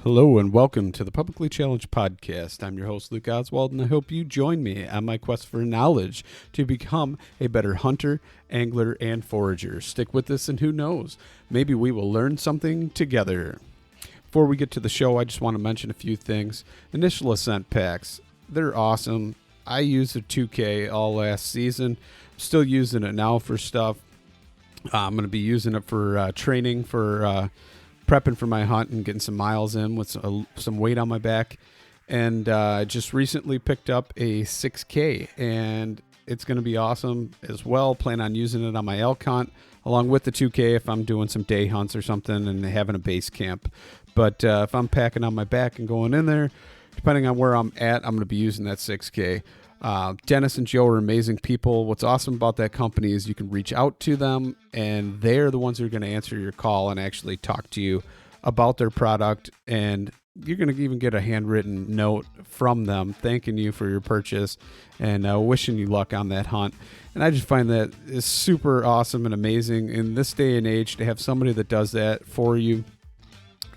Hello and welcome to the Publicly Challenged Podcast. I'm your host, Luke Oswald, and I hope you join me on my quest for knowledge to become a better hunter, angler, and forager. Stick with us, and who knows, maybe we will learn something together. Before we get to the show, I just want to mention a few things. Initial Ascent packs, they're awesome. I used a 2K all last season. I'm still using it now for stuff. I'm going to be using it for training for prepping for my hunt and getting some miles in with some weight on my back. And I just recently picked up a 6K, and it's going to be awesome as well. Plan on using it on my elk hunt along with the 2K if I'm doing some day hunts or something and having a base camp. But if I'm packing on my back and going in there, depending on where I'm at, I'm going to be using that 6K. Dennis and Joe are amazing people. What's awesome about that company is you can reach out to them, and they're the ones who are going to answer your call and actually talk to you about their product. And you're going to even get a handwritten note from them thanking you for your purchase and wishing you luck on that hunt. And I just find that is super awesome and amazing in this day and age to have somebody that does that for you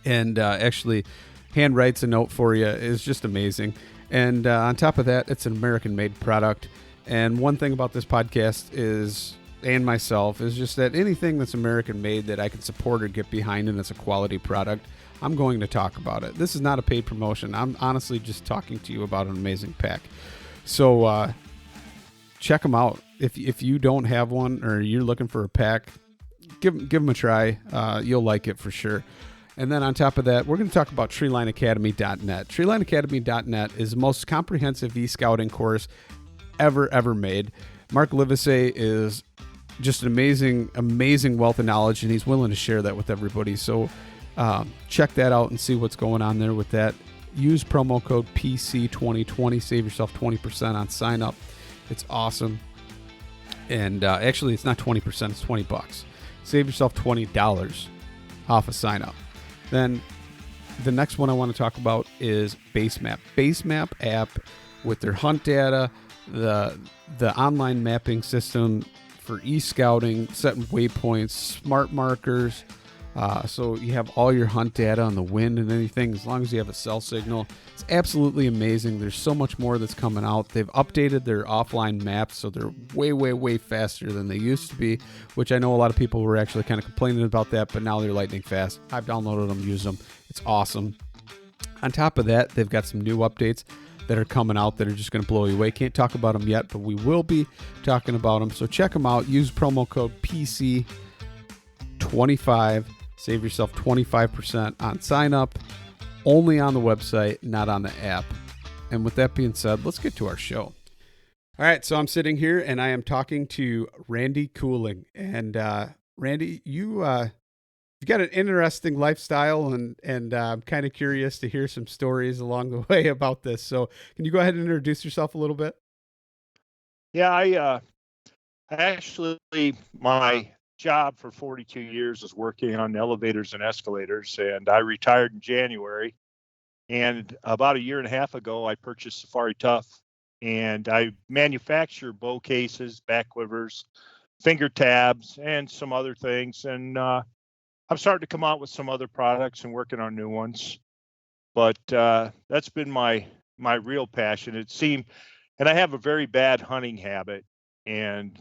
and actually handwrites a note for you is just amazing. And on top of that, it's an American-made product. And one thing about this podcast is, and myself, is just that anything that's American-made that I can support or get behind and it's a quality product, I'm going to talk about it. This is not a paid promotion. I'm honestly just talking to you about an amazing pack. So check them out. If you don't have one or you're looking for a pack, give them a try. You'll like it for sure. And then on top of that, we're going to talk about treelineacademy.net. Treelineacademy.net is the most comprehensive e-scouting course ever made. Mark Livesey is just an amazing wealth of knowledge, and he's willing to share that with everybody. So check that out and see what's going on there with that. Use promo code PC2020. Save yourself 20% on sign up. It's awesome. And actually, it's not 20%. It's $20. Save yourself $20 off a sign up. Then the next one I want to talk about is Basemap. Basemap app with their hunt data, the online mapping system for e-scouting, setting waypoints, smart markers. So you have all your hunt data on the wind and anything as long as you have a cell signal. It's absolutely amazing. There's so much more that's coming out. They've updated their offline maps, so they're way faster than they used to be, which I know a lot of people were actually kind of complaining about that, but now they're lightning fast. I've downloaded them, used them. It's awesome. On top of that, they've got some new updates that are coming out that are just going to blow you away. Can't talk about them yet, but we will be talking about them. So check them out. Use promo code PC25. Save yourself 25% on sign up, only on the website, not on the app. And with that being said, let's get to our show. All right, so I'm sitting here and I am talking to Randy Cooling. And Randy, you got an interesting lifestyle, and I'm kind of curious to hear some stories along the way about this. So can you go ahead and introduce yourself a little bit? Yeah, I actually, my job for 42 years is working on elevators and escalators, and I retired in January. And about a year and a half ago, I purchased Safari Tuff, and I manufacture bow cases, back quivers, finger tabs, and some other things. And I'm starting to come out with some other products and working on new ones. But that's been my real passion. It seemed, and I have a very bad hunting habit, and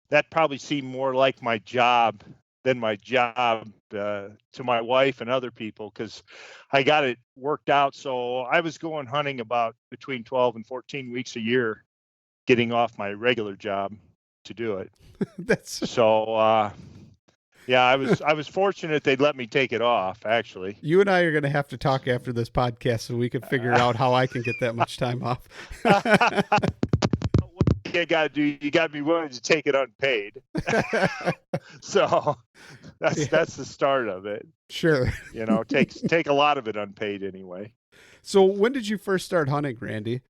that probably seemed more like my job than my job to my wife and other people, because I got it worked out. So I was going hunting about between 12 and 14 weeks a year, getting off my regular job to do it. Yeah, I was fortunate they'd let me take it off, actually. You and I are going to have to talk after this podcast so we can figure out how I can get that much time off. You got to be willing to take it unpaid. So that's the start of it. Sure. Take a lot of it unpaid anyway. So when did you first start hunting, Randy?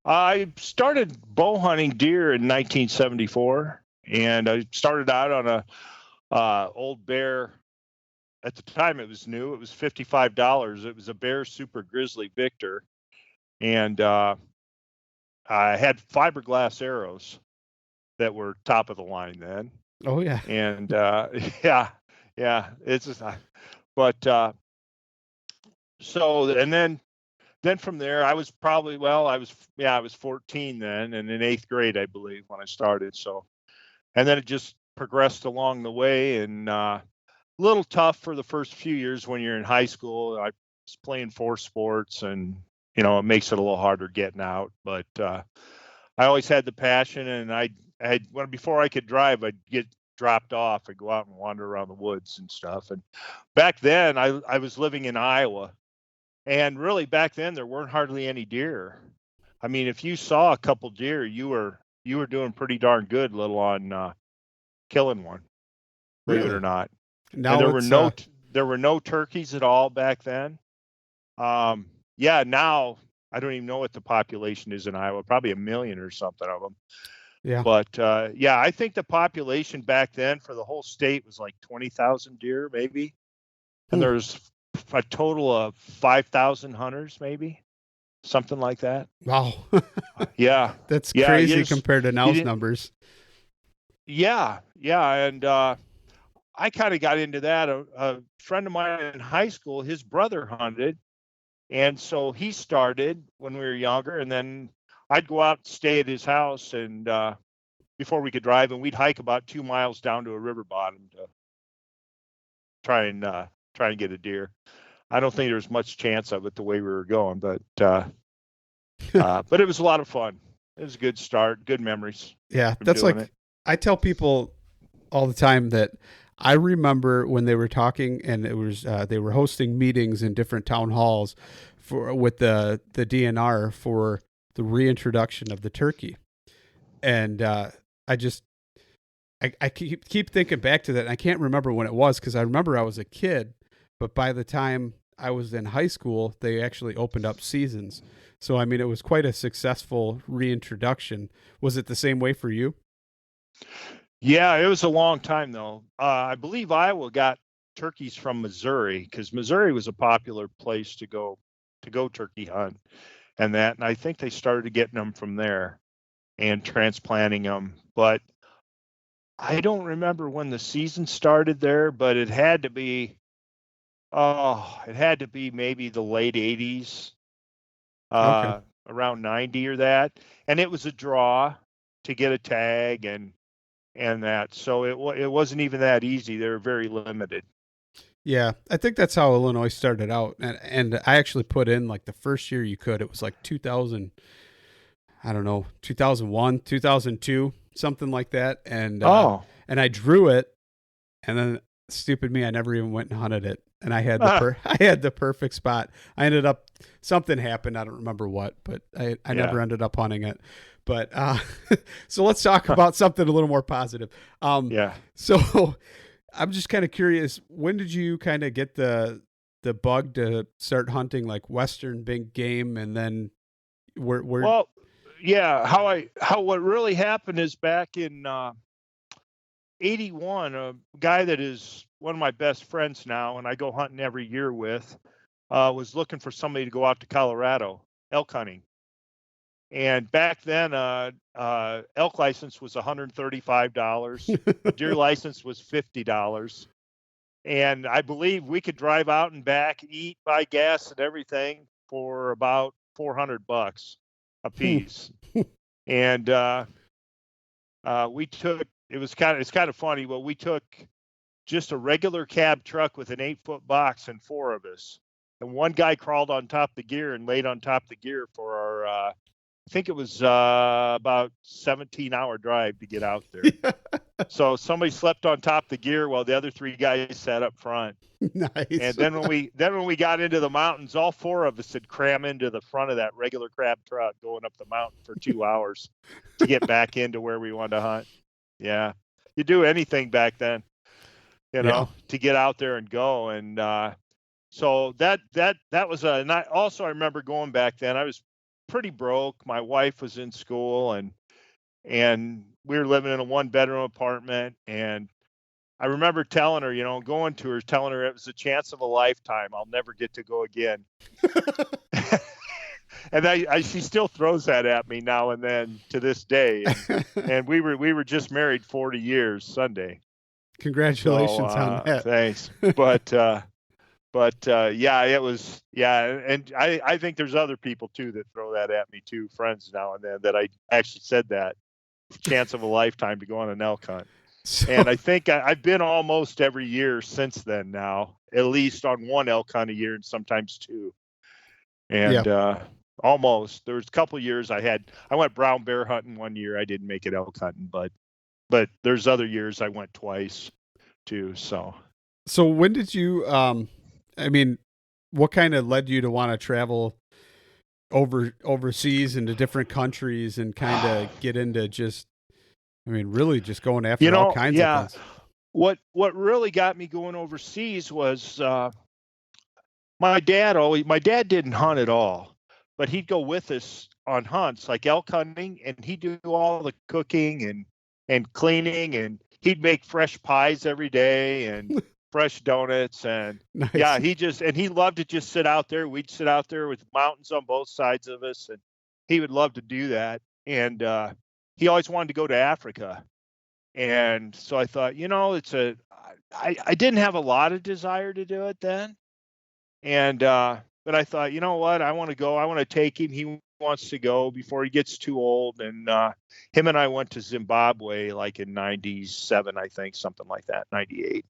I started bow hunting deer in 1974, and I started out on a old Bear. At the time it was new. It was $55. It was a Bear Super Grizzly Victor, and I had fiberglass arrows that were top of the line then. Oh yeah. And yeah, it's just, But so and then from there, I was probably I was 14 then, and in eighth grade, I believe, when I started. So, and then it just progressed along the way, and a little tough for the first few years when you're in high school. I was playing four sports, and it makes it a little harder getting out. But I always had the passion, and before I could drive, I'd get dropped off and go out and wander around the woods and stuff. And back then, I was living in Iowa. And really, back then there weren't hardly any deer. I mean, if you saw a couple deer, you were doing pretty darn good, little on killing one. Believe it or not. Now and there were no turkeys at all back then. Now I don't even know what the population is in Iowa. Probably 1 million or something of them. Yeah. But I think the population back then for the whole state was like 20,000 deer, maybe. And there's a total of 5,000 hunters, maybe something like that. Wow. Yeah. That's crazy compared to now's numbers. Yeah. And I kind of got into that. A friend of mine in high school, his brother hunted. And so he started when we were younger. And then I'd go out and stay at his house and before we could drive, and we'd hike about 2 miles down to a river bottom to try and get a deer. I don't think there was much chance of it the way we were going, but it was a lot of fun. It was a good start, good memories. Yeah, that's like I tell people all the time that I remember when they were talking, and it was they were hosting meetings in different town halls with the DNR for the reintroduction of the turkey, and I keep thinking back to that. And I can't remember when it was because I remember I was a kid. But by the time I was in high school, they actually opened up seasons. So, I mean, it was quite a successful reintroduction. Was it the same way for you? Yeah, it was a long time, though. I believe Iowa got turkeys from Missouri because Missouri was a popular place to go turkey hunt and that. And I think they started getting them from there and transplanting them. But I don't remember when the season started there, but it had to be maybe the late 80s, around 90 or that. And it was a draw to get a tag and that. So it wasn't even that easy. They were very limited. Yeah, I think that's how Illinois started out. And I actually put in like the first year you could. It was like 2000, I don't know, 2001, 2002, something like that. And and I drew it, and then stupid me, I never even went and hunted it. And I had I had the perfect spot. I ended up, something happened. I don't remember what, but I never ended up hunting it. But so let's talk about something a little more positive. So I'm just kind of curious, when did you kind of get the bug to start hunting like Western big game, and then where? Well, yeah, what really happened is back in 81, a guy that is one of my best friends now, and I go hunting every year with, was looking for somebody to go out to Colorado elk hunting. And back then, elk license was $135. Deer license was $50. And I believe we could drive out and back, eat, buy gas and everything for about $400 a piece. And we took, it's kind of funny. Well, we took just a regular cab truck with an 8-foot box and 4 of us. And one guy crawled on top of the gear and laid on top of the gear for our, I think it was about 17-hour drive to get out there. So somebody slept on top of the gear while the other 3 guys sat up front. Nice. And then when we got into the mountains, all 4 of us had crammed into the front of that regular crab truck going up the mountain for 2 hours to get back into where we wanted to hunt. Yeah. You do anything back then, to get out there and go. And so that was and I remember going back then, I was pretty broke. My wife was in school and we were living in a 1-bedroom apartment. And I remember telling her, going to her, telling her it was a chance of a lifetime. I'll never get to go again. And she still throws that at me now and then to this day. And we were just married 40 years Sunday. Congratulations on that. Thanks. But But yeah, it was, yeah. And I think there's other people too that throw that at me too, friends now and then, that I actually said that chance of a lifetime to go on an elk hunt. And I think I've been almost every year since then now, at least on one elk hunt a year and sometimes two. And almost, there was a couple of years I went brown bear hunting one year. I didn't make it elk hunting, but there's other years I went twice too. So when did you, I mean, what kind of led you to want to travel overseas into different countries and kind of get into just, I mean, really just going after all kinds of things? What really got me going overseas was my dad didn't hunt at all, but he'd go with us on hunts like elk hunting, and he'd do all the cooking and cleaning, and he'd make fresh pies every day and fresh donuts. And nice. Yeah, he loved to just sit out there. We'd sit out there with mountains on both sides of us, and he would love to do that. And he always wanted to go to Africa. And so I thought, I didn't have a lot of desire to do it then. And, but I thought, you know what, I want to go. I want to take him. He wants to go before he gets too old. And him and I went to Zimbabwe like in 97, I think, something like that, 98.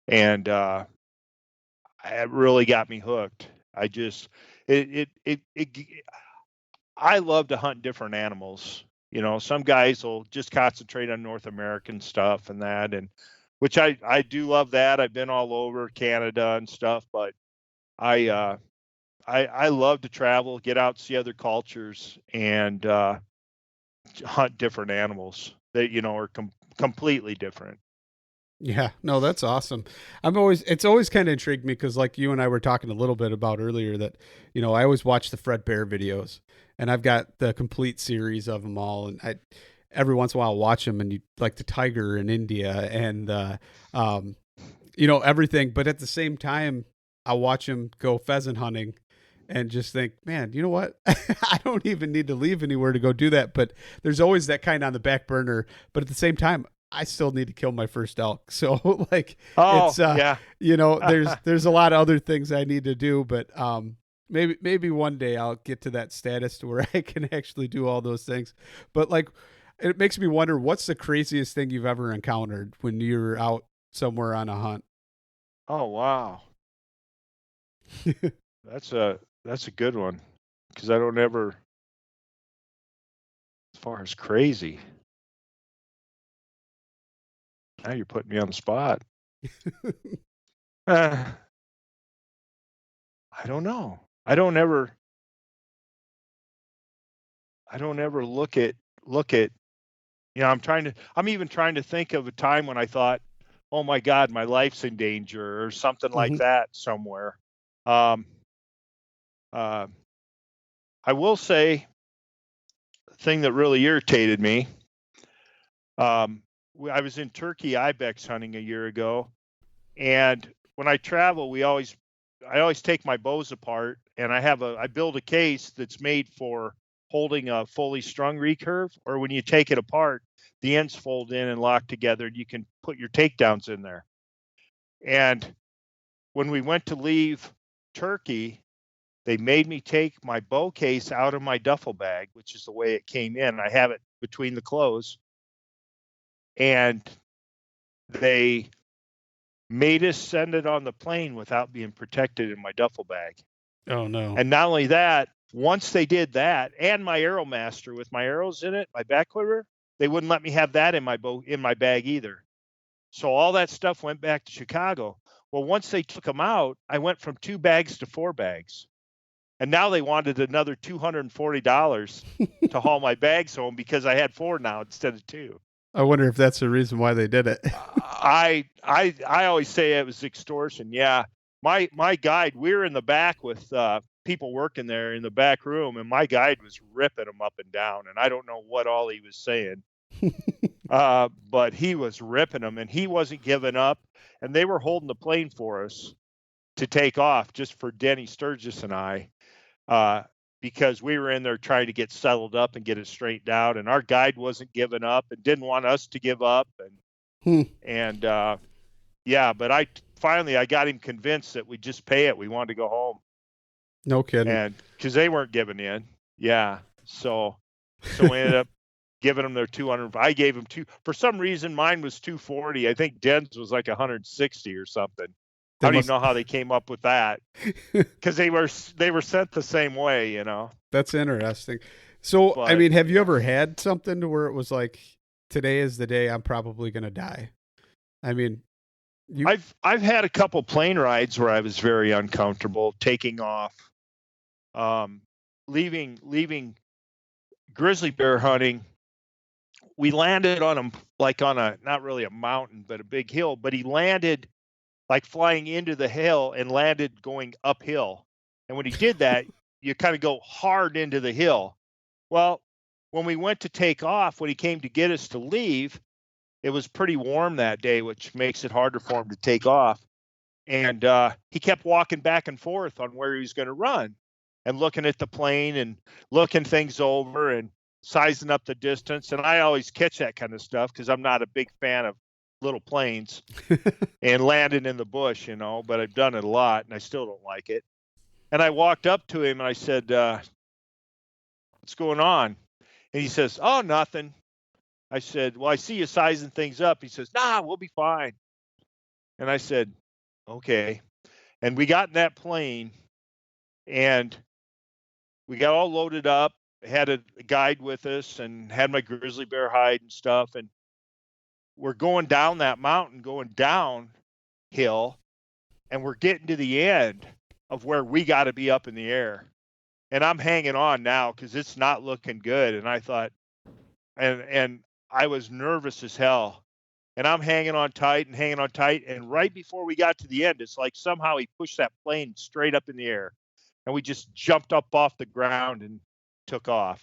And it really got me hooked. I just, I love to hunt different animals. Some guys will just concentrate on North American stuff and that, and which I do love that. I've been all over Canada and stuff, but I love to travel, get out, see other cultures, and hunt different animals that are completely different. Yeah, no, that's awesome. It's always kind of intrigued me because, like you and I were talking a little bit about earlier, that I always watch the Fred Bear videos, and I've got the complete series of them all, and I every once in a while watch them, and you like the tiger in India and everything, but at the same time, I watch him go pheasant hunting, and just think, man, you know what? I don't even need to leave anywhere to go do that, but there's always that kind on the back burner. But at the same time, I still need to kill my first elk. So like, it's, yeah. there's a lot of other things I need to do, but, maybe one day I'll get to that status to where I can actually do all those things. But like, it makes me wonder, what's the craziest thing you've ever encountered when you're out somewhere on a hunt? Oh, wow. That's a good one. 'Cause I don't ever, as far as crazy. Now you're putting me on the spot. I don't know. I don't ever look at, I'm even trying to think of a time when I thought, oh my God, my life's in danger or something like that somewhere. I will say the thing that really irritated me. I was in Turkey ibex hunting a year ago, and when I travel, I always take my bows apart, and I build a case that's made for holding a fully strung recurve, or when you take it apart, the ends fold in and lock together, and you can put your takedowns in there. And when we went to leave Turkey, they made me take my bow case out of my duffel bag, which is the way it came in. I have it between the clothes. And they made us send it on the plane without being protected in my duffel bag. Oh no. And not only that, once they did that, and my Arrowmaster with my arrows in it, my back quiver, they wouldn't let me have that in my bag either. So all that stuff went back to Chicago. Well, once they took them out, I went from 2 bags to 4 bags. And now they wanted another $240 to haul my bags home because I had 4 now instead of 2. I wonder if that's the reason why they did it. I always say it was extortion. Yeah. My guide, we were in the back with people working there in the back room, and my guide was ripping them up and down, and I don't know what all he was saying. But he was ripping them, and he wasn't giving up, and they were holding the plane for us to take off just for Denny Sturgis and I. Because we were in there trying to get settled up and get it straightened out, and our guide wasn't giving up and didn't want us to give up. But finally I got him convinced that we just pay it. We wanted to go home. No kidding. And because they weren't giving in. Yeah. So we ended up giving them their 200. I gave them for some reason, mine was 240. I think Den's was like 160 or something. I don't even know how they came up with that, because they were sent the same way, you know. That's interesting. So, I mean, have you ever had something to where it was like, today is the day I'm probably going to die? I mean, I've had a couple plane rides where I was very uncomfortable taking off, leaving grizzly bear hunting. We landed on him like on not really a mountain, but a big hill, but he landed like flying into the hill and landed going uphill. And when he did that, you kind of go hard into the hill. Well, when we went to take off, when he came to get us to leave, it was pretty warm that day, which makes it harder for him to take off. And he kept walking back and forth on where he was going to run and looking at the plane and looking things over and sizing up the distance. And I always catch that kind of stuff because I'm not a big fan of little planes and landing in the bush, you know, but I've done it a lot and I still don't like it. And I walked up to him and I said, what's going on? And he says, oh, nothing. I said, well, I see you sizing things up. He says, nah, we'll be fine. And I said, okay. And we got in that plane and we got all loaded up, had a guide with us and had my grizzly bear hide and stuff. And we're going down that mountain, going downhill, and we're getting to the end of where we got to be up in the air. And I'm hanging on now because it's not looking good. And I thought, and I was nervous as hell. And I'm hanging on tight. And right before we got to the end, it's like somehow he pushed that plane straight up in the air. And we just jumped up off the ground and took off.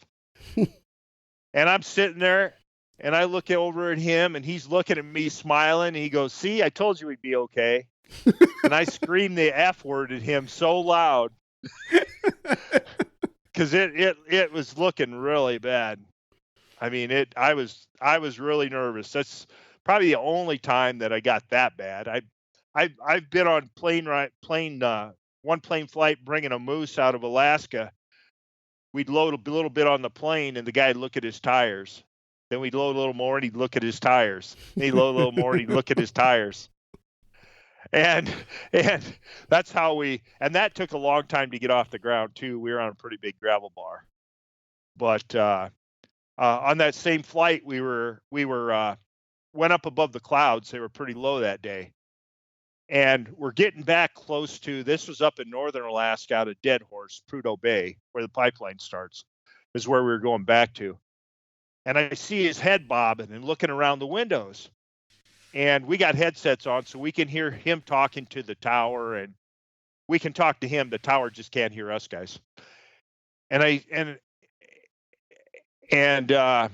And I'm sitting there and I look over at him and he's looking at me smiling. And he goes, see, I told you we'd be okay. And I screamed the F word at him so loud because it was looking really bad. I mean, I was really nervous. That's probably the only time that I got that bad. I've been on one plane flight bringing a moose out of Alaska. We'd load a little bit on the plane and the guy'd look at his tires. Then we'd load a little more and he'd look at his tires. Then he'd load a little more and he'd look at his tires. And that's how and that took a long time to get off the ground too. We were on a pretty big gravel bar. But on that same flight, we went up above the clouds. They were pretty low that day. And we're getting back close to, this was up in northern Alaska out of Dead Horse, Prudhoe Bay, where the pipeline starts, is where we were going back to. And I see his head bobbing and looking around the windows. And we got headsets on so we can hear him talking to the tower and we can talk to him. The tower just can't hear us guys. And the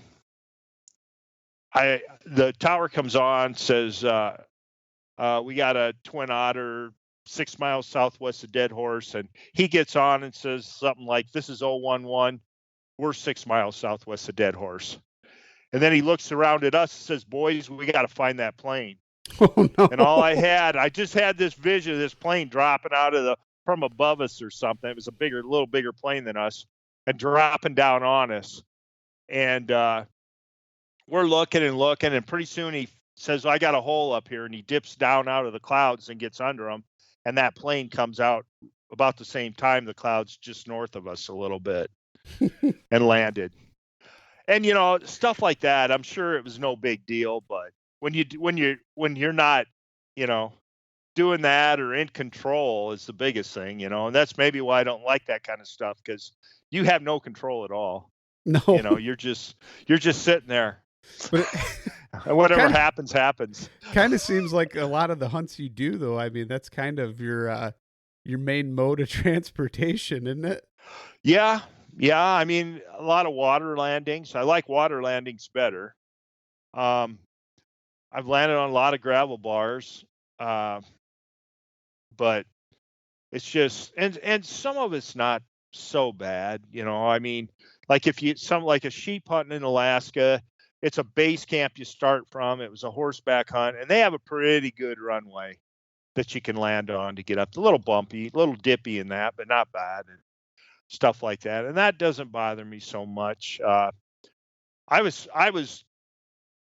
tower comes on, says, we got a Twin Otter 6 miles southwest of Dead Horse. And he gets on and says something like, this is 011. We're 6 miles southwest of Dead Horse. And then he looks around at us and says, boys, we got to find that plane. Oh, no. And I just had this vision of this plane dropping out from above us or something. It was a little bigger plane than us and dropping down on us. And we're looking, and pretty soon he says, I got a hole up here. And he dips down out of the clouds and gets under them. And that plane comes out about the same time, the clouds just north of us a little bit and landed. And, you know, stuff like that, I'm sure it was no big deal. But when you're not, you know, doing that or in control is the biggest thing, you know, and that's maybe why I don't like that kind of stuff, because you have no control at all. No, you know, you're just sitting there. But whatever happens. Kind of seems like a lot of the hunts you do, though. I mean, that's kind of your main mode of transportation, isn't it? Yeah. I mean, a lot of water landings. I like water landings better. I've landed on a lot of gravel bars, but it's just and some of it's not so bad, you know. I mean, like like a sheep hunting in Alaska, it's a base camp you start from. It was a horseback hunt, and they have a pretty good runway. that you can land on to get up. A little bumpy, a little dippy in that, but not bad, and stuff like that. And that doesn't bother me so much. I was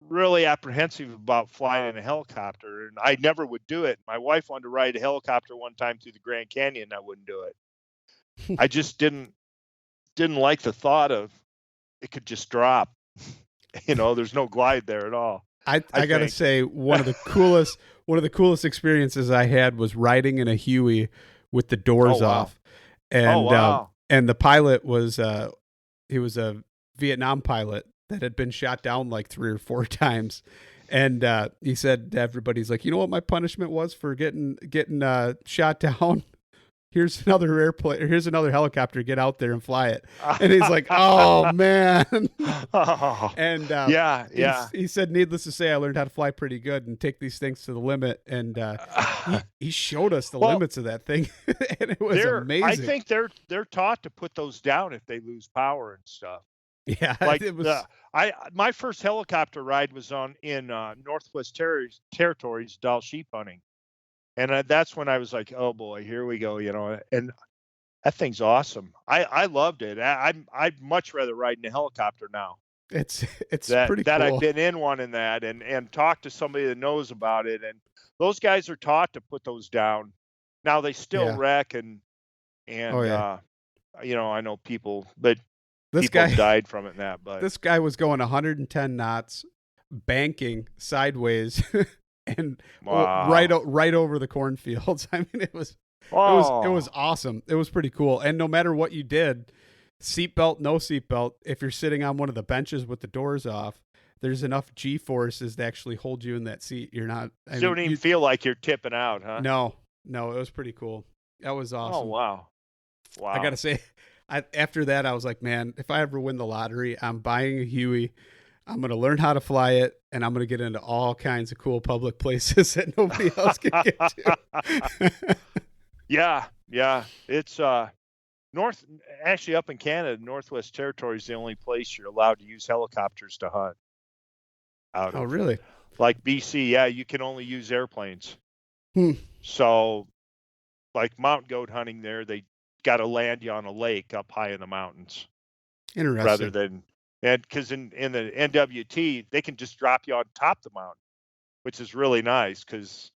really apprehensive about flying in a helicopter, and I never would do it. My wife wanted to ride a helicopter one time through the Grand Canyon, and I wouldn't do it. I just didn't like the thought of it could just drop. There's no glide there at all. I gotta say, one of the coolest experiences I had was riding in a Huey with the doors off, and and the pilot was he was a Vietnam pilot that had been shot down like 3 or 4 times, and he said to everybody, he's like, you know what my punishment was for getting shot down? Here's another airplane. Here's another helicopter. Get out there and fly it. And he's like, oh man. And he said, needless to say, I learned how to fly pretty good and take these things to the limit. And he showed us the limits of that thing, and it was amazing. I think they're taught to put those down if they lose power and stuff. Yeah, like it was. My first helicopter ride was in Northwest Territories, Dall sheep hunting. And that's when I was like, oh boy, here we go, and that thing's awesome. I loved it. I'd much rather ride in a helicopter now. It's pretty cool. I've been in one in that and talk to somebody that knows about it. And those guys are taught to put those down. Now they still wreck and I know people, but this people guy died from it and that. But this guy was going 110 knots, banking sideways. And right over the cornfields. I mean, it was awesome. It was pretty cool. And no matter what you did, seatbelt, no seatbelt, if you're sitting on one of the benches with the doors off, there's enough G forces to actually hold you in that seat. You're not. You don't even feel like you're tipping out, huh? No, it was pretty cool. That was awesome. Oh wow! I gotta say, after that, I was like, man, if I ever win the lottery, I'm buying a Huey. I'm going to learn how to fly it, and I'm going to get into all kinds of cool public places that nobody else can get to. Yeah. It's actually up in Canada, Northwest Territories is the only place you're allowed to use helicopters to hunt. Oh, really? Like BC, yeah, you can only use airplanes. So, like mountain goat hunting there, they got to land you on a lake up high in the mountains. Interesting. Rather than... And because in the NWT, they can just drop you on top of the mountain, which is really nice because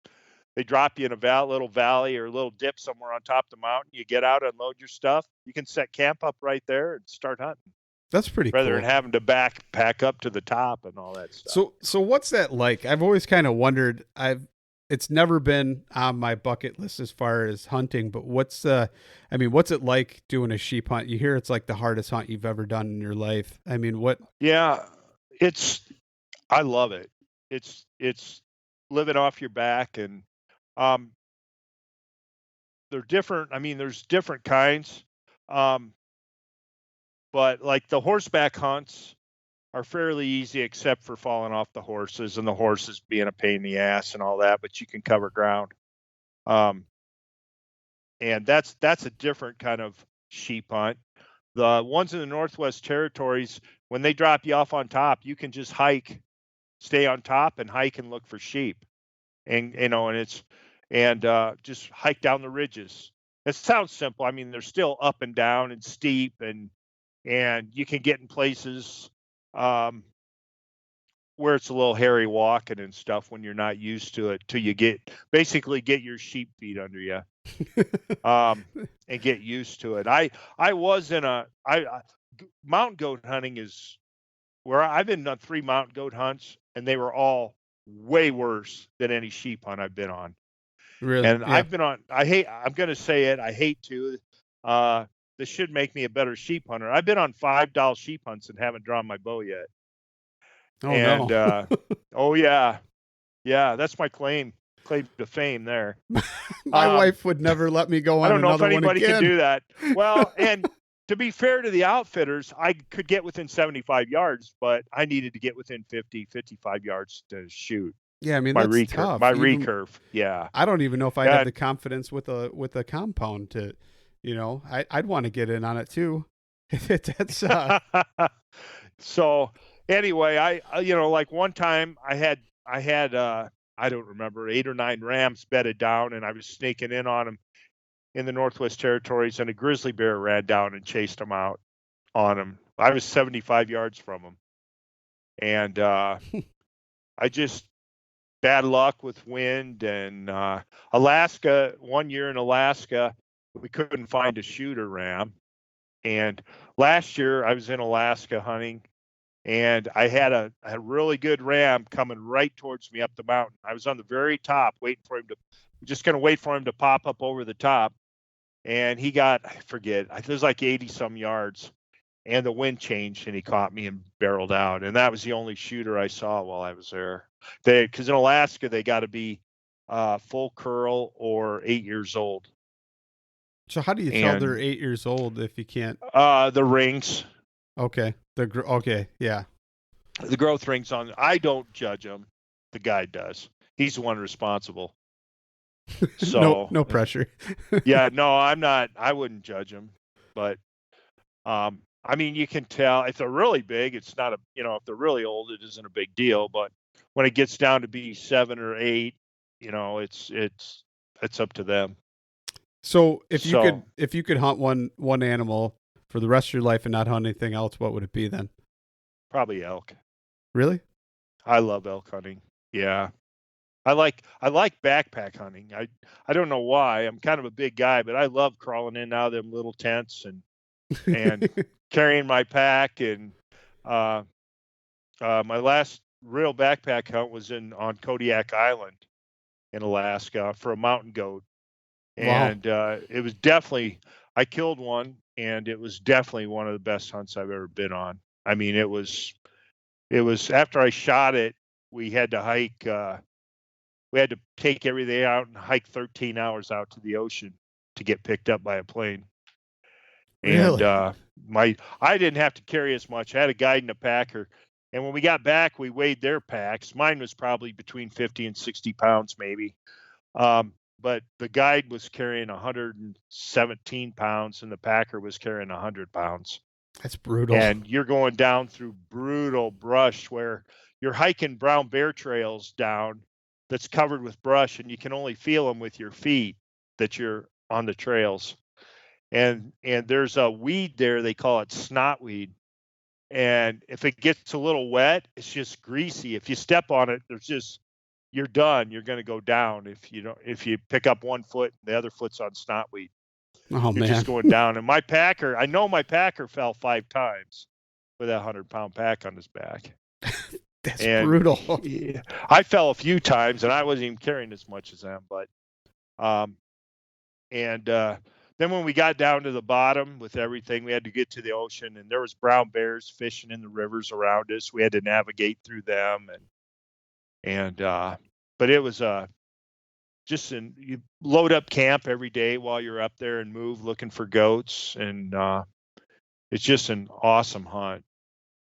they drop you in a little valley or a little dip somewhere on top of the mountain. You get out, unload your stuff. You can set camp up right there and start hunting. That's pretty cool. Rather than having to back up to the top and all that stuff. So what's that like? I've always kind of wondered. It's never been on my bucket list as far as hunting, but what's it like doing a sheep hunt? You hear it's like the hardest hunt you've ever done in your life. I mean, what? Yeah, I love it. It's living off your back, and they're different. I mean, there's different kinds, but like the horseback hunts are fairly easy except for falling off the horses and the horses being a pain in the ass and all that, but you can cover ground. And that's a different kind of sheep hunt. The ones in the Northwest Territories, when they drop you off on top, you can just stay on top and hike and look for sheep. And just hike down the ridges. It sounds simple. I mean, they're still up and down and steep and you can get in places where it's a little hairy walking and stuff when you're not used to it till you get your sheep feet under you and get used to it. I was in mountain goat hunting is where I've been on 3 mountain goat hunts and they were all way worse than any sheep hunt I've been on. Really? And yeah. I'm going to say it. I hate to, this should make me a better sheep hunter. I've been on $5 sheep hunts and haven't drawn my bow yet. No. Oh yeah, that's my claim to fame there. My wife would never let me go on. I don't know if another anybody one again. can do that. Well, and to be fair to the outfitters, I could get within 75 yards, but I needed to get within 50, 55 yards to shoot. Yeah, I mean, that's tough. My recurve. Yeah. I don't even know if I'd have the confidence with a compound to, I'd want to get in on it too. That's So anyway, I like one time I had I don't remember, 8 or 9 rams bedded down, and I was snaking in on them in the Northwest Territories, and a grizzly bear ran down and chased them out on them. I was 75 yards from them, and I just bad luck with wind and Alaska. One year in Alaska, we couldn't find a shooter ram, and last year I was in Alaska hunting, and I had a really good ram coming right towards me up the mountain. I was on the very top, waiting for him to, just going to wait for him to pop up over the top, and he got, I forget, it was like 80 some yards, and the wind changed, and he caught me and barreled out, and that was the only shooter I saw while I was there. Because in Alaska they got to be full curl or 8 years old. So how do you tell they're 8 years old if you can't? The rings. Okay. Okay. Yeah. The growth rings on. I don't judge them. The guy does. He's the one responsible. So no pressure. Yeah, no, I'm not. I wouldn't judge them, but I mean, you can tell if they're really big. It's not a, if they're really old, it isn't a big deal. But when it gets down to be 7 or 8, it's up to them. So if you could hunt one animal for the rest of your life and not hunt anything else, what would it be then? Probably elk. Really? I love elk hunting. Yeah. I like backpack hunting. I don't know why. I'm kind of a big guy, but I love crawling in and out of them little tents and carrying my pack. And my last real backpack hunt was on Kodiak Island in Alaska for a mountain goat. And it was definitely, I killed one, and it was definitely one of the best hunts I've ever been on. I mean, it was after I shot it, we had to hike, we had to take everything out and hike 13 hours out to the ocean to get picked up by a plane. Really? And I didn't have to carry as much. I had a guide and a packer. And when we got back, we weighed their packs. Mine was probably between 50 and 60 pounds, maybe. But the guide was carrying 117 pounds, and the packer was carrying 100 pounds. That's brutal. And you're going down through brutal brush where you're hiking brown bear trails down that's covered with brush, and you can only feel them with your feet that you're on the trails. And there's a weed there, they call it snotweed. And if it gets a little wet, it's just greasy. If you step on it, you're done. You're going to go down if you pick up one foot and the other foot's on snotweed. Oh, you're just going down. And I know my packer fell 5 times with that 100-pound pack on his back. That's brutal. Yeah, I fell a few times, and I wasn't even carrying as much as them. But, then when we got down to the bottom with everything, we had to get to the ocean, and there was brown bears fishing in the rivers around us. We had to navigate through them, but it was you load up camp every day while you're up there and move looking for goats, and it's just an awesome hunt.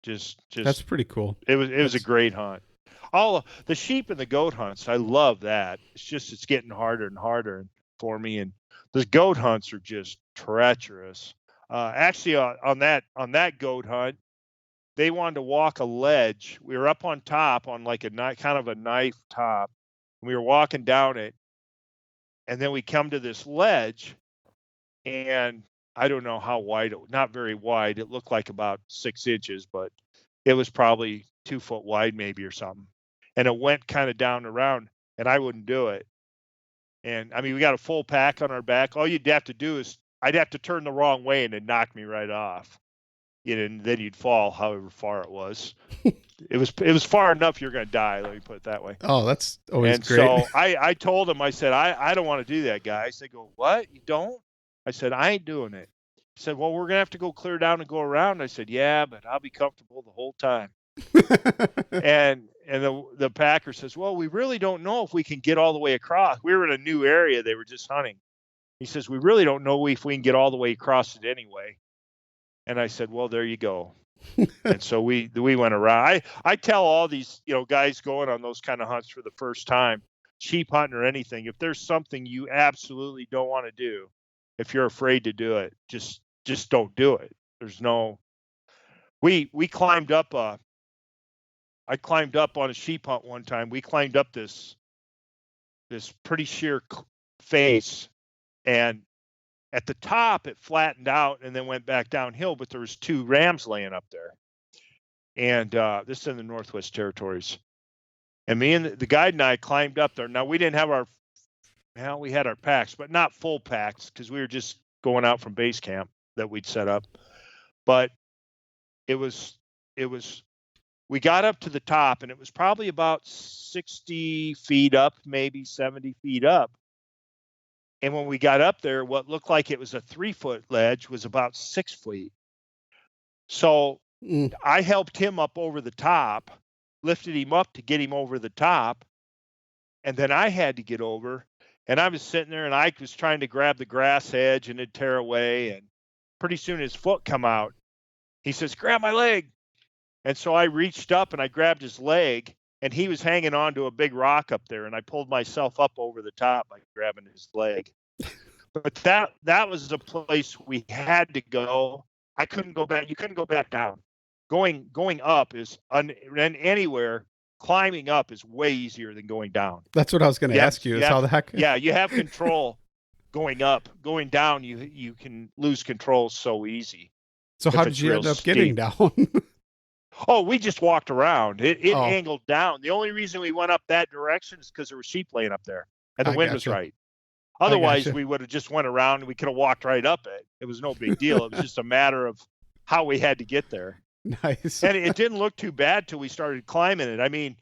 Just that's pretty cool. It was a great hunt. All the sheep and the goat hunts, I love that. It's getting harder and harder for me, and the goat hunts are just treacherous. Actually, on that goat hunt, they wanted to walk a ledge. We were up on top on like kind of a knife top. And we were walking down it, and then we come to this ledge, and I don't know how wide, not very wide. It looked like about 6 inches, but it was probably 2 foot wide maybe or something. And it went kind of down around, and I wouldn't do it. And I mean, we got a full pack on our back. All you'd have to do is I'd have to turn the wrong way, and it'd knock me right off. And then you'd fall however far it was. It was far enough you're going to die. Let me put it that way. Oh, that's always great. And so I told him, I said, I don't want to do that, guys. They go, what? You don't? I said, I ain't doing it. He said, well, we're going to have to go clear down and go around. I said, yeah, but I'll be comfortable the whole time. and the packer says, well, we really don't know if we can get all the way across. We were in a new area. They were just hunting. He says, we really don't know if we can get all the way across it anyway. And I said, well, there you go. And so we went around. I tell all these, guys going on those kind of hunts for the first time, sheep hunting or anything, if there's something you absolutely don't want to do, if you're afraid to do it, just don't do it. There's no, we climbed up, I climbed up on a sheep hunt one time. We climbed up this this pretty sheer face, and at the top it flattened out and then went back downhill, but there was 2 rams laying up there. And this is in the Northwest Territories. And me and the guide and I climbed up there. Now we didn't have we had our packs, but not full packs because we were just going out from base camp that we'd set up. But we got up to the top, and it was probably about 60 feet up, maybe 70 feet up. And when we got up there, what looked like it was a 3-foot ledge was about 6 feet. So I helped him up over the top, lifted him up to get him over the top. And then I had to get over, and I was sitting there and I was trying to grab the grass edge and it'd tear away. And pretty soon his foot come out. He says, "Grab my leg." And so I reached up and I grabbed his leg, and he was hanging on to a big rock up there. And I pulled myself up over the top by grabbing his leg. But that was a place we had to go. I couldn't go back. You couldn't go back down. Going up is anywhere. Climbing up is way easier than going down. That's what I was going to ask you. Is how the heck? Yeah, you have control going up. Going down, you can lose control so easy. So how did you end up getting down? Oh, we just walked around. It angled down. The only reason we went up that direction is because there were sheep laying up there, and the wind was right. Otherwise, we would have just went around, and we could have walked right up it. It was no big deal. It was just a matter of how we had to get there. Nice. And it didn't look too bad till we started climbing it. I mean,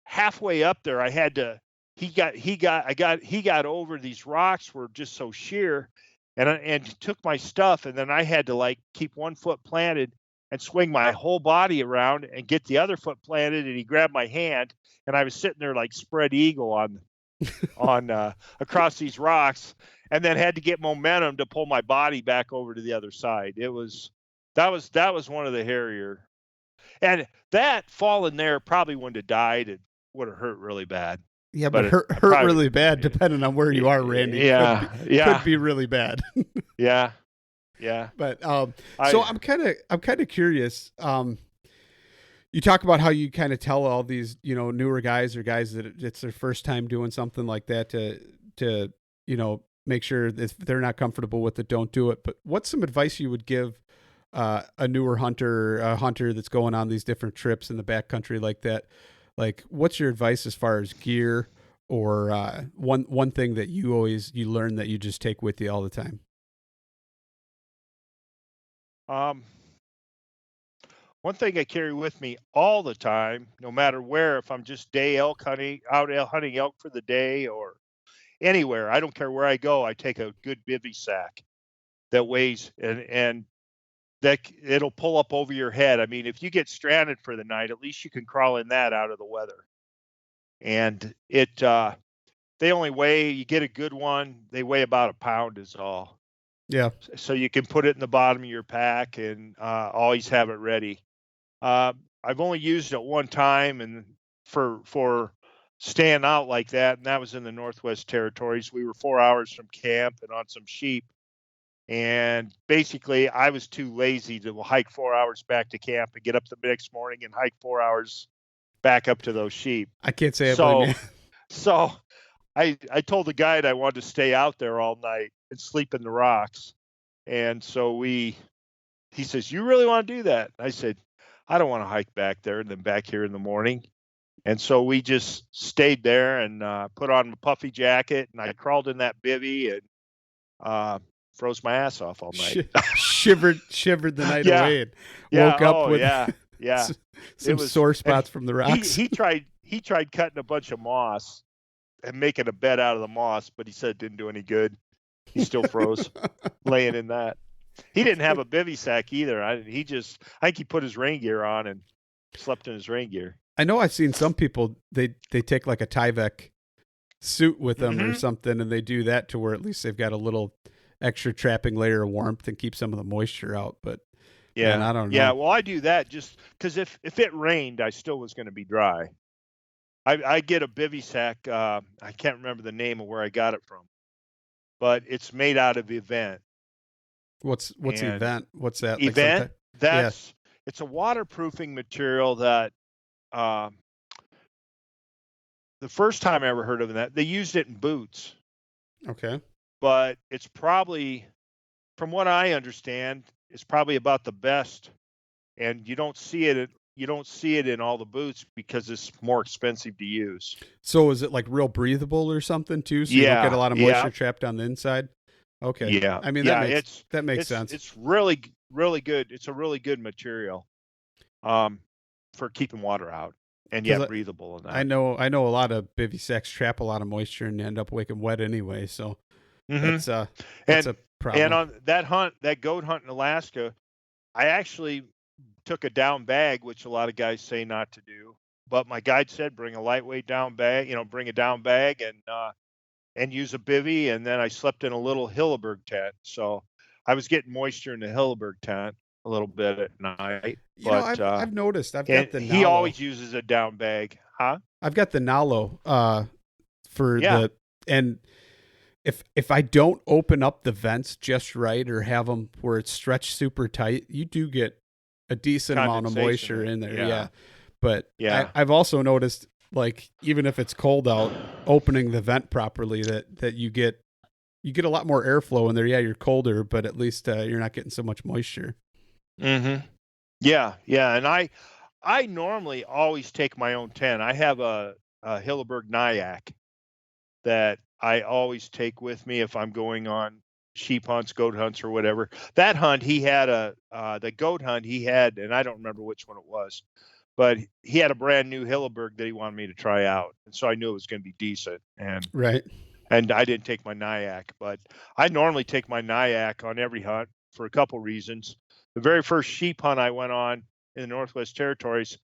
halfway up there, I had to. He got over. These rocks were just so sheer, and took my stuff, and then I had to like keep one foot planted and swing my whole body around and get the other foot planted. And he grabbed my hand, and I was sitting there like spread eagle on across these rocks, and then had to get momentum to pull my body back over to the other side. That was one of the hairier, and that falling there probably wouldn't have died. It would have hurt really bad. Yeah, but hurt really bad depending on where you are, Randy. Yeah, could be really bad. Yeah. But so I'm kind of curious. You talk about how you kind of tell all these, newer guys or guys that it's their first time doing something like that to make sure if they're not comfortable with it, don't do it. But what's some advice you would give a newer hunter, a hunter that's going on these different trips in the backcountry like that? Like, what's your advice as far as gear or one thing that you learn that you just take with you all the time? One thing I carry with me all the time, no matter where, if I'm just out hunting elk for the day or anywhere, I don't care where I go, I take a good bivy sack that weighs and that it'll pull up over your head. I mean, if you get stranded for the night, at least you can crawl in that out of the weather. And they only weigh, you get a good one, they weigh about a pound is all. Yeah. So you can put it in the bottom of your pack and always have it ready. I've only used it one time, and for staying out like that, and that was in the Northwest Territories. We were 4 hours from camp and on some sheep. And basically, I was too lazy to hike 4 hours back to camp and get up the next morning and hike 4 hours back up to those sheep. I can't say I blame you. So I told the guide I wanted to stay out there all night and sleep in the rocks. And so he says, "You really want to do that?" I said, "I don't want to hike back there and then back here in the morning." And so we just stayed there and put on a puffy jacket, and I crawled in that bivvy and froze my ass off all night. shivered the night away and woke up with some sore spots from the rocks. He tried cutting a bunch of moss and making a bed out of the moss, but he said it didn't do any good. He still froze laying in that. He didn't have a bivy sack either. I think he put his rain gear on and slept in his rain gear. I know I've seen some people, they take like a Tyvek suit with them or something, and they do that to where at least they've got a little extra trapping layer of warmth and keep some of the moisture out. But man, I don't know. Yeah, well, I do that just because if it rained, I still was going to be dry. I get a bivy sack. I can't remember the name of where I got it from, but it's made out of Event. What's Event? What's that? Event? It's a waterproofing material that the first time I ever heard of that, they used it in boots, Okay. but it's probably, from what I understand, it's probably about the best. And you don't see it in all the boots because it's more expensive to use. So is it like real breathable or something too? So you don't get a Yeah, lot of yeah, moisture trapped on the inside? Okay. yeah, I mean, yeah. that makes sense. It's really really good. It's a really good material, um, for keeping water out and Because yet breathable in I that. know a lot of bivy sacks trap a lot of moisture and end up waking wet anyway. So Hmm. that's uh that's And a problem. on that goat hunt in Alaska, I actually took a down bag, which a lot of guys say not to do. But my guide said bring a lightweight down bag, bring a down bag and use a bivy. And then I slept in a little Hilleberg tent. So I was getting moisture in the Hilleberg tent a little bit at night. But I've noticed and he always uses a down bag, huh? I've got the Nalo for Yeah, the and if I don't open up the vents just right or have them where it's stretched super tight, you do get a decent amount of moisture in there. Yeah. But yeah. I've also noticed, like, even if it's cold out, opening the vent properly, that you get a lot more airflow in there. Yeah, you're colder, but at least you're not getting so much moisture. Mm-hmm. Yeah, yeah. And I normally always take my own tent. I have a Hilleberg Nyack that I always take with me if I'm going on sheep hunts, goat hunts, or whatever. That hunt, he had the goat hunt he had, and I don't remember which one it was, but he had a brand new Hilleberg that he wanted me to try out, and so I knew it was going to be decent. Right. And I didn't take my Nyack, but I normally take my Nyack on every hunt for a couple reasons. The very first sheep hunt I went on in the Northwest Territories,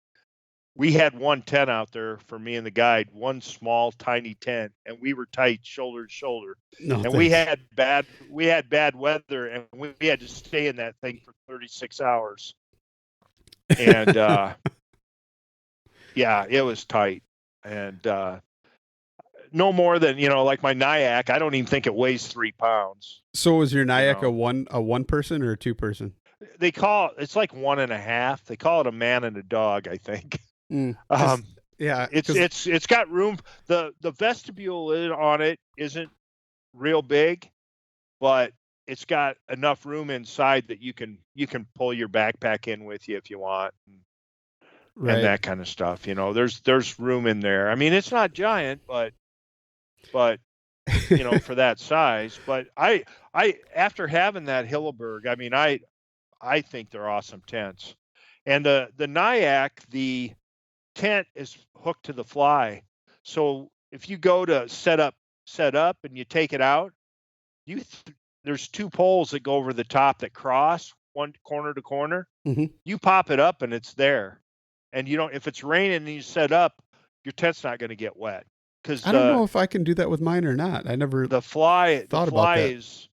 we had one tent out there for me and the guide, one small tiny tent, and we were tight shoulder to shoulder. No, And thanks. we had bad weather, and we had to stay in that thing for 36 hours. And yeah, it was tight. And no more than, like my Nyack, I don't even think it weighs 3 pounds. So is your You Nyack know, a one person or a two person? it's like 1.5. They call it a man and a dog, I think. Just yeah, because It's got room. The vestibule on it isn't real big, but it's got enough room inside that you can pull your backpack in with you if you want, and right. that kind of stuff. There's room in there. I mean, it's not giant, but for that size. But I after having that Hilleberg, I mean, I think they're awesome tents. And the Nyack, the tent is hooked to the fly. So if you go to set up and you take it out, there's 2 poles that go over the top that cross one corner to corner. Hmm. You pop it up and it's there. And you don't, if it's raining and you set up, your tent's not going to get wet because I don't know if I can do that with mine or not. I never the fly thought about that. is,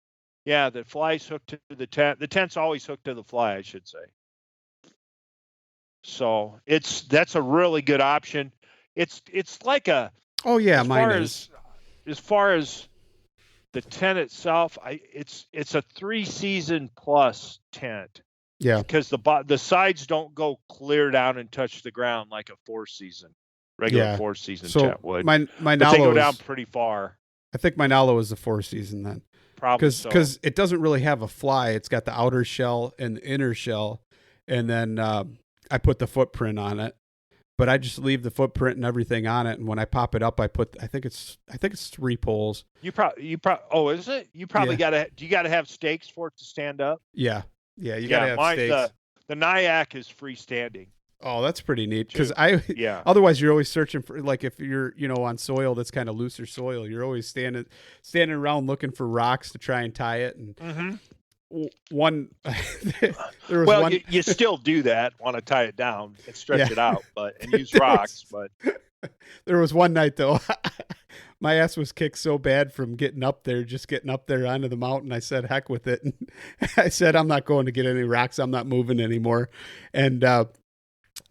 yeah, the fly's hooked to the tent. The tent's always hooked to the fly, I should say. So that's a really good option. It's like Oh yeah, as mine far is. as far as the tent itself, it's a 3-season plus tent Yeah. because the sides don't go clear down and touch the ground like a 4-season regular Yeah. 4-season So tent would. my But they go Nalo down is. pretty far. I think my Nalo is the 4-season then, Probably so. because it doesn't really have a fly. It's got the outer shell and the inner shell, and then I put the footprint on it. But I just leave the footprint and everything on it, and when I pop it up, I think it's 3 poles. You probably oh, is it? You probably Yeah. you gotta have stakes for it to stand up. Yeah, yeah, you gotta have stakes. The Nyack is freestanding. Oh, that's pretty neat. Because Yeah. otherwise you're always searching for, like, if you're on soil that's kind of looser soil, you're always standing around looking for rocks to try and tie it. And Mm-hmm. one, there was Well, one. you still do that, want to tie it down and stretch Yeah. it out, and use rocks. But There was one night though, my ass was kicked so bad from getting up there onto the mountain. I said, heck with it. And I said, I'm not going to get any rocks. I'm not moving anymore. And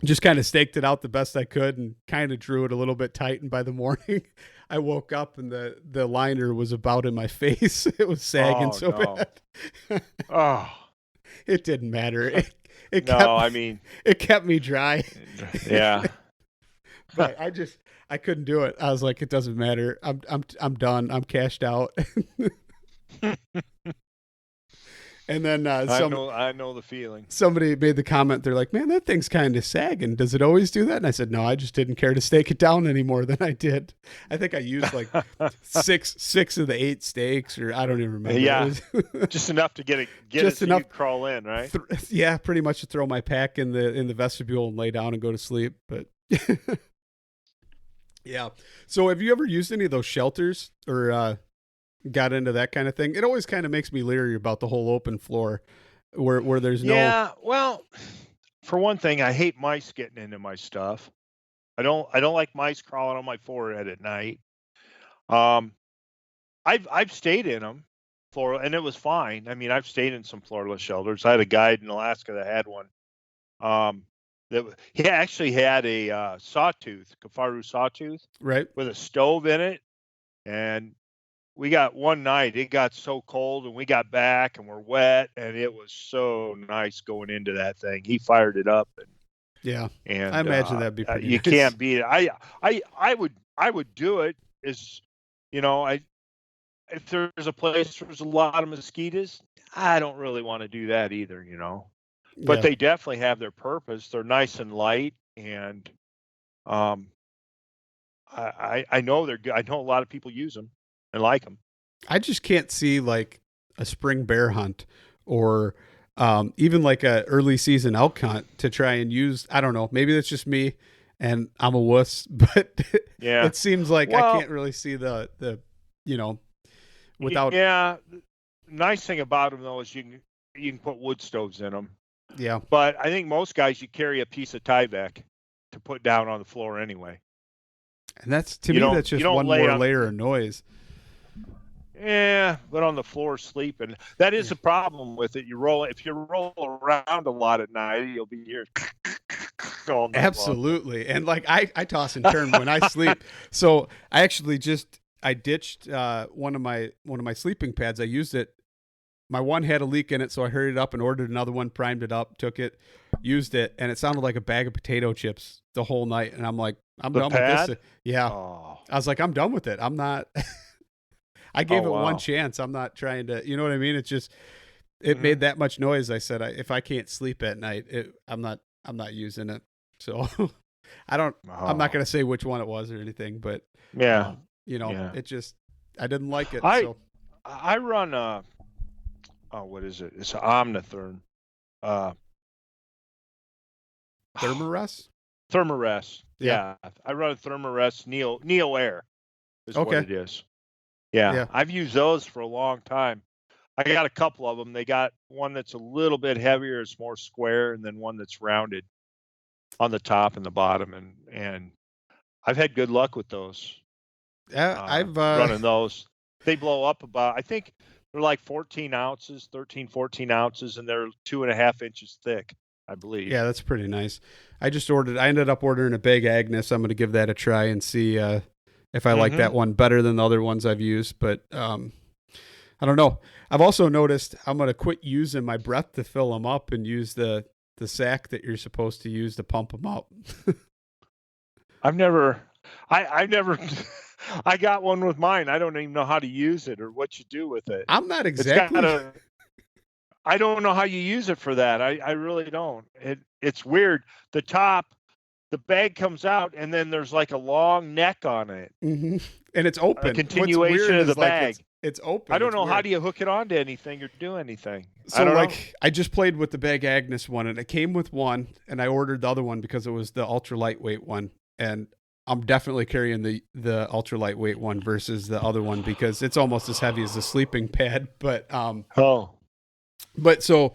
just kind of staked it out the best I could and kind of drew it a little bit tight. And by the morning, I woke up and the liner was about in my face. It was sagging bad. Oh, It didn't matter. It no, kept, I mean, it kept me dry. yeah. But I couldn't do it. I was like, it doesn't matter. I'm done. I'm cashed out. And then I know the feeling. somebody made the comment. They're like, "Man, that thing's kind of sagging. Does it always do that?" And I said, "No, I just didn't care to stake it down any more than I did. I think I used like six of the 8 stakes, or I don't even remember. Yeah, just enough to get Just it so enough- you crawl in, right? Yeah, pretty much to throw my pack in the vestibule and lay down and go to sleep. But yeah. So have you ever used any of those shelters or got into that kind of thing? It always kind of makes me leery about the whole open floor where there's no. Yeah, well, for one thing, I hate mice getting into my stuff. I don't like mice crawling on my forehead at night. Um, I've stayed in them, and it was fine. I mean, I've stayed in some floorless shelters. I had a guide in Alaska that had one. He actually had a sawtooth, Kafaru sawtooth, Right. with a stove in it, and we got one night, it got so cold and we got back and we're wet, and it was so nice going into that thing. He fired it up, Yeah. and I imagine that'd be pretty you nice. can't beat it. I would do it if there's a place where there's a lot of mosquitoes, I don't really want to do that either, but Yeah. they definitely have their purpose. They're nice and light, and I know they're good. I know a lot of people use them and like them. I just can't see like a spring bear hunt or even like a early season elk hunt to try and use. I don't know. Maybe that's just me and I'm a wuss, but Yeah. it seems like I can't really see the without. Yeah. Nice thing about them though is you can put wood stoves in them. Yeah. But I think most guys, you carry a piece of Tyvek to put down on the floor anyway. And that's to me, that's just one more layer of noise. Yeah, but on the floor sleeping, that is a problem with it. If you roll around a lot at night, you'll be here all night long. Absolutely. And like I toss and turn when I sleep. So I actually I ditched one of my sleeping pads. I used it. My one had a leak in it, so I hurried up and ordered another one, primed it up, took it, used it, and it sounded like a bag of potato chips the whole night. And I'm like, I'm done with this. Yeah. Oh. I was like, I'm done with it. I'm not. I gave it wow. one chance. I'm not trying to, you know what I mean? It's just, it made that much noise. I said, if I can't sleep at night, I'm not using it. So I'm not going to say which one it was or anything, but yeah, it just, I didn't like it. I run what is it? It's an Omnitherm. Thermarest? Thermarest. Yeah. I run a Thermarest Neo Air is what it is. Yeah. I've used those for a long time. I got a couple of them. They got one that's a little bit heavier, it's more square, and then one that's rounded on the top and the bottom, and I've had good luck with those. Yeah, I've running those. They blow up about, I think they're like 13 ounces, and they're 2.5 inches thick, I believe. Yeah, that's pretty nice. I ended up ordering a Big Agnes. I'm going to give that a try and see if I like that one better than the other ones I've used. But I don't know. I've also noticed I'm going to quit using my breath to fill them up and use the sack that you're supposed to use to pump them up. I've never I got one with mine. I don't even know how to use it or what you do with it. I'm not exactly. I don't know how you use it for that. I really don't. It's weird. The bag comes out and then there's like a long neck on it. Mm-hmm. And it's open. A continuation of the bag. It's open. I don't know. Weird. How do you hook it onto anything or do anything? So I just played with the Big Agnes one, and it came with one, and I ordered the other one because it was the ultra lightweight one. And I'm definitely carrying the ultra lightweight one versus the other one because it's almost as heavy as the sleeping pad. But But so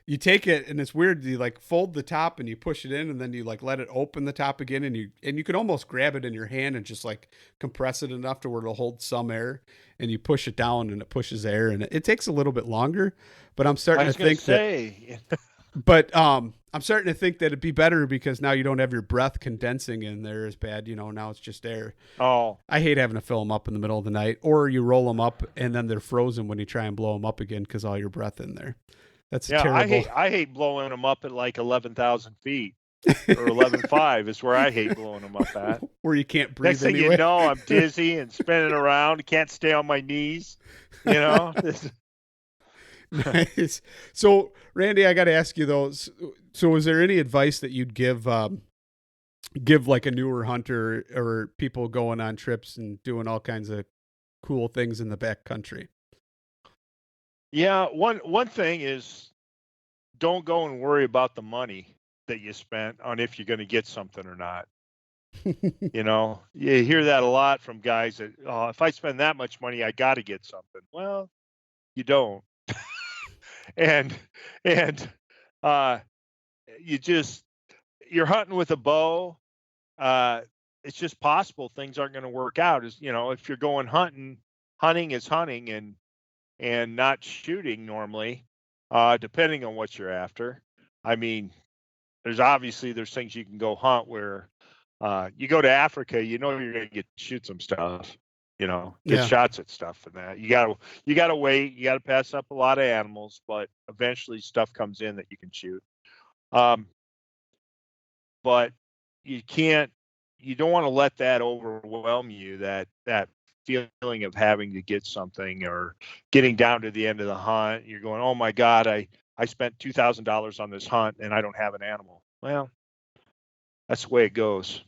you take it, and it's weird. You like fold the top and you push it in, and then you like let it open the top again, and you can almost grab it in your hand and just like compress it enough to where it'll hold some air, and you push it down and it pushes air, and it takes a little bit longer. But I'm starting to think I'm starting to think that it'd be better because now you don't have your breath condensing in there as bad. Now it's just air. Oh, I hate having to fill them up in the middle of the night, or you roll them up and then they're frozen when you try and blow them up again because all your breath in there. That's terrible. I hate blowing them up at like 11,000 feet. or 11.5 is where I hate blowing them up at. Where you can't breathe Next thing anyway. you know, I'm dizzy and spinning around. Can't stay on my knees. You know. Nice. So, Randy, I got to ask you though. So, is there any advice that you'd give like a newer hunter or people going on trips and doing all kinds of cool things in the back country? Yeah, one thing is, don't go and worry about the money that you spent on if you're going to get something or not. You know, you hear that a lot from guys that, oh, if I spend that much money, I got to get something. Well, you don't. and and uh you just, you're hunting with a bow. uh it's just possible things aren't going to work out. As you know, if you're going hunting, hunting is hunting, and not shooting normally, depending on what you're after. I mean, there's things you can go hunt where, you go to Africa, you know you're going to get shoot some stuff, you know, get Yeah. shots at stuff and that. You gotta wait, you gotta pass up a lot of animals, but eventually stuff comes in that you can shoot. Um, but you can't, you don't want to let that overwhelm you, that feeling of having to get something, or getting down to the end of the hunt, you're going, oh my god, I spent $2,000 on this hunt and I don't have an animal. Well, that's the way it goes.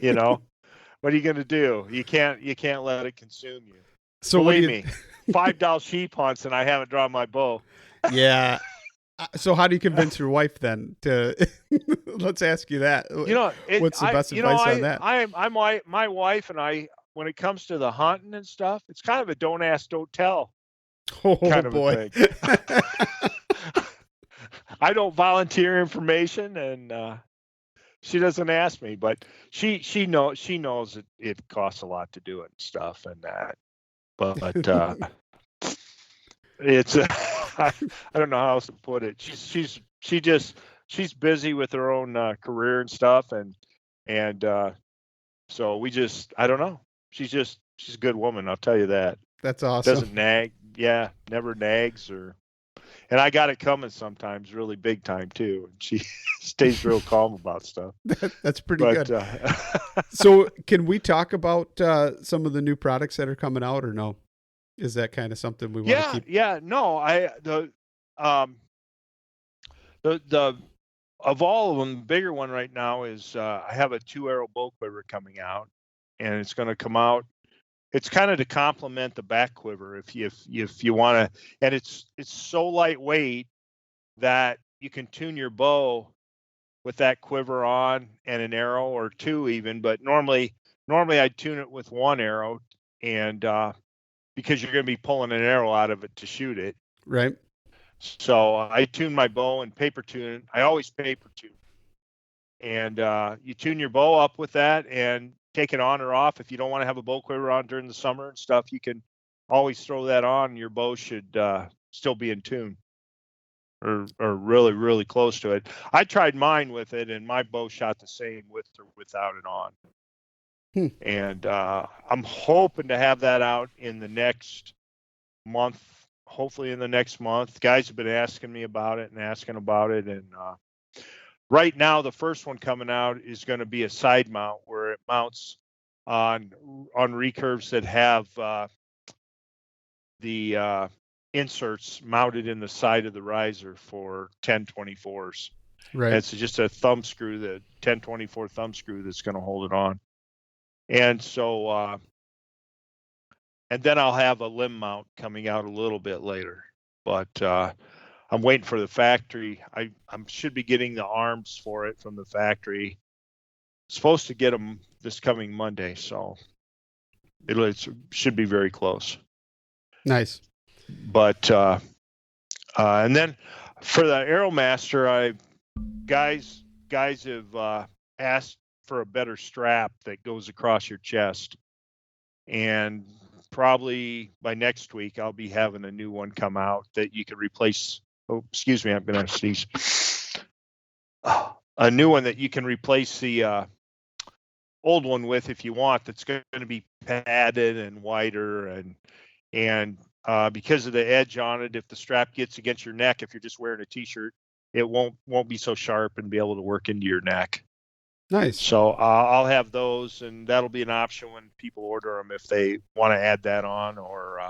You know, what are you going to do? You can't let it consume you. So, what do Believe you? me, $5 sheep hunts and I haven't drawn my bow. Yeah. So, how do you convince your wife then to? Let's ask you that. You know, What's the best advice on that? my wife and I, when it comes to the hunting and stuff, it's kind of a don't ask, don't tell Oh kind of a boy. thing. I don't volunteer information, and she doesn't ask me, but she knows it costs a lot to do it and stuff and that. But it's I don't know how else to put it. She's busy with her own career and stuff, and so I don't know. She's a good woman, I'll tell you that. That's awesome. Doesn't nag. Yeah, never nags. And I got it coming sometimes, really big time too. And she stays real calm about stuff. That's pretty But good. So, can we talk about some of the new products that are coming out, or no? Is that kind of something we want to keep? yeah, no, um the of all of them, the bigger one right now is, I have a 2-arrow bow quiver coming out, and it's going to come out. It's kind of to complement the back quiver, if you want to, and it's so lightweight that you can tune your bow with that quiver on and an arrow or two even. But normally I'd tune it with one arrow, and because you're going to be pulling an arrow out of it to shoot it. Right. So I tune my bow and paper tune. I always paper tune, and you tune your bow up with that and take it on or off. If you don't want to have a bow quiver on during the summer and stuff, you can always throw that on. And your bow should still be in tune, or really really close to it. I tried mine with it, and my bow shot the same with or without it on. And I'm hoping to have that out in the next month. Hopefully in the next month. Guys have been asking me about it and asking about it, and right now the first one coming out is going to be a side mount, where it mounts on recurves that have the inserts mounted in the side of the riser for 1024s. Right. And it's just a thumb screw, the 1024 thumb screw, that's going to hold it on. And so and then I'll have a limb mount coming out a little bit later. But I'm waiting for the factory. I should be getting the arms for it from the factory. Supposed to get them this coming Monday, so it should be very close. Nice. But and then for the Aeromaster, guys have asked for a better strap that goes across your chest, and probably by next week I'll be having a new one come out that you can replace. Oh, excuse me, I'm going to sneeze. A new one that you can replace the old one with if you want. That's going to be padded and wider, and because of the edge on it, if the strap gets against your neck, if you're just wearing a t-shirt, it won't be so sharp and be able to work into your neck. Nice. So I'll have those, and that'll be an option when people order them if they want to add that on, or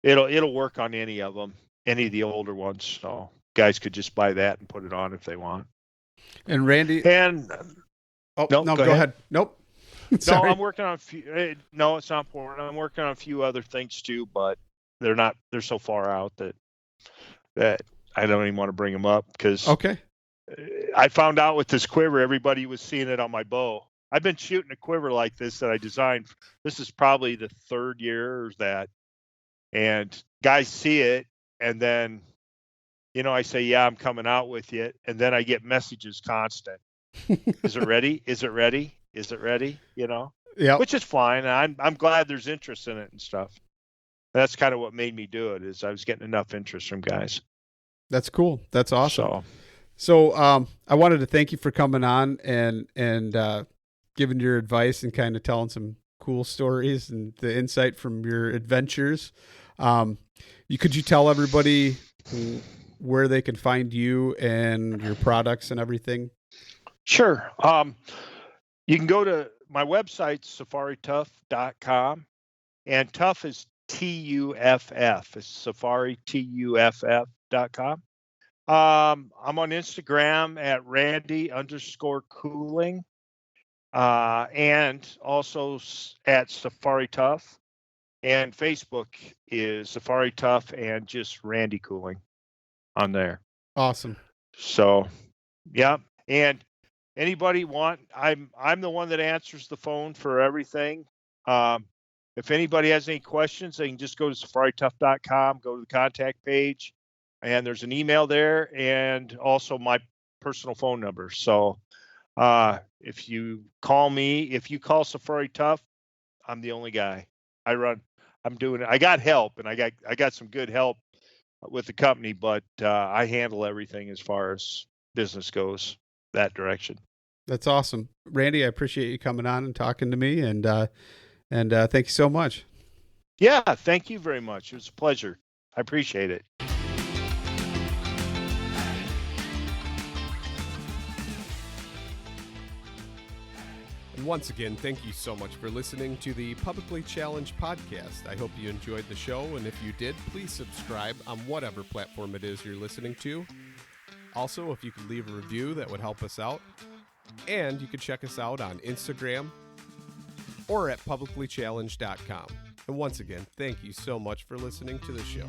it'll work on any of them, any of the older ones. So guys could just buy that and put it on if they want. And Randy, and no, go ahead. Nope. No, I'm working on a few. No, it's not important. I'm working on a few other things too, but they're so far out that I don't even want to bring them up, because okay. I found out with this quiver, everybody was seeing it on my bow. I've been shooting a quiver like this that I designed. This is probably the third year or that, and guys see it, and then, I say, yeah, I'm coming out with you, and then I get messages constant. Is it ready? Is it ready? Is it ready? Yeah, which is fine. I'm glad there's interest in it and stuff. That's kind of what made me do it, is I was getting enough interest from guys. That's cool. That's awesome. So I wanted to thank you for coming on and giving your advice and kind of telling some cool stories and the insight from your adventures. Could you tell everybody where they can find you and your products and everything? Sure. You can go to my website, safarituff.com, and Tuff is TUFF. It's safarituff.com. I'm on Instagram at Randy_cooling, and also at Safari Tuff, and Facebook is Safari Tuff and just Randy Cooling on there. Awesome. So, yeah. And anybody I'm the one that answers the phone for everything. If anybody has any questions, they can just go to safarituff.com, go to the contact page, and there's an email there, and also my personal phone number. So if you call Safari Tuff, I'm the only guy. I'm doing it. I got help, and I got some good help with the company, but I handle everything as far as business goes, that direction. That's awesome. Randy, I appreciate you coming on and talking to me, and thank you so much. Yeah, thank you very much. It was a pleasure. I appreciate it. And once again, thank you so much for listening to the Publicly Challenged podcast. I hope you enjoyed the show, and if you did, please subscribe on whatever platform it is you're listening to. Also, if you could leave a review, that would help us out. And you can check us out on Instagram or at publiclychallenged.com. And once again, thank you so much for listening to the show.